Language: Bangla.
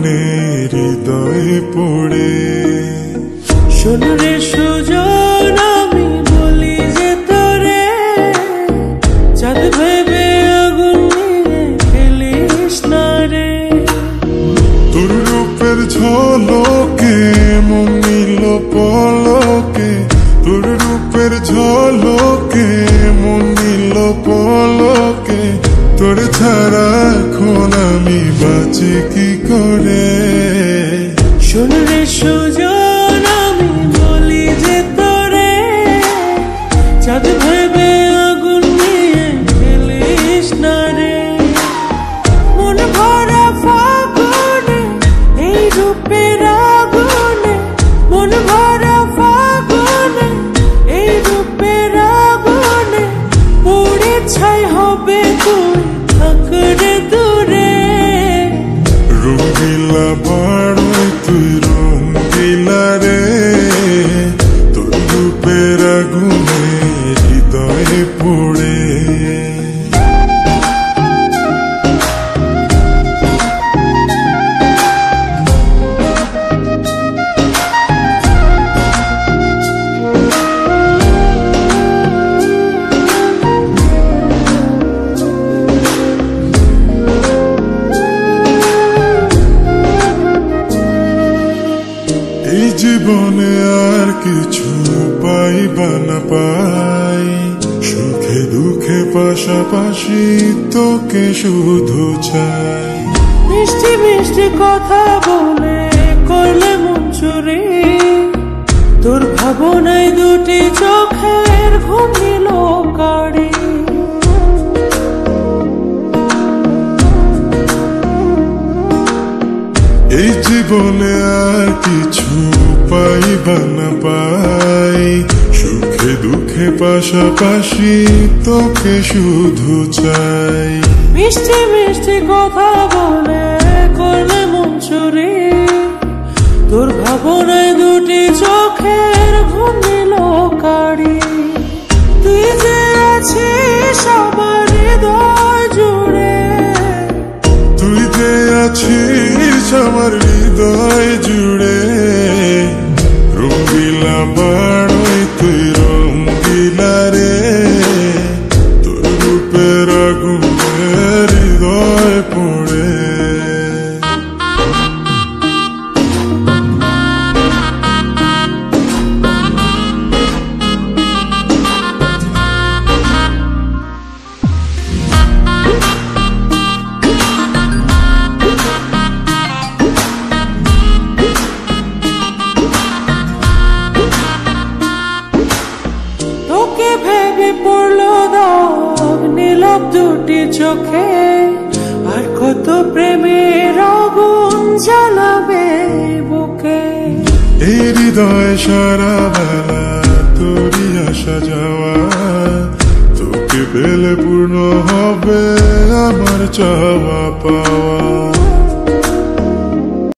আগুনে হৃদয় পড়ে। শোন রে সুজন, আমি বলি যে তোরে, চাঁদ ভেবে আগুন নিয়ে খেলিস না রে। তোর রূপের ঝলকে মন নিল পলকে, তোর রূপের ঝলকে মন নিল পলকে। তোর ছাড়া এখন আমি বাঁচি কি করে। শোন রে সুজন, আমি বলি যে তোরে, চাঁদ ভেবে আগুন নিয়ে খেলিস না রে। মন ভরা ফাগুনে এই রূপের আগুনে, মন ভরা ফাগুনে এই রূপের আগুনে, পুড়ে ছাই হবে তুই থাক রে দূরে। রঙ্গিলা বাড়ই তুই রঙ্গিলা রে, তোর রূপের আগুনে হৃদয়ে পড়ে। এই জীবনে আর কিছু পাইবা না পাই, সুখে দুঃখে পাশাপাশি তোকে শুধু চাই। মিষ্টি মিষ্টি কথা বলে করলে মন চুরি, তোর ভাবনায় দুটি চোখের ঘুম নিল কাড়ি। এই জীবনে আর কিছু পাইবা না পাই, সুখে দুঃখে পাশাপাশি তোকে শুধু চাই। মিষ্টি মিষ্টি কথা বলে করলে মন চুরি, তোর ভাবনায় দুটি চোখের ঘুম নিল কাড়ি। তুই যে আছিস আমার হৃদয় জুড়ে, তুই যে আছিস আমার হৃদয় জুড়ে। রঙ্গিলা বাড়ই তুই রঙ্গিলা রে, তোর রূপের আগুনে হৃদয় পড়ে। তোকে ভেবে পড়লো দাগ নীলব দুটি চোখে, আর কত প্রেমের আগুন জ্বালাবে বুকে। এই হৃদয় সারা বেলা তোরই আসা যাওয়া, তোকে পেলে পূর্ণ হবে আমার চাওয়া পাওয়া।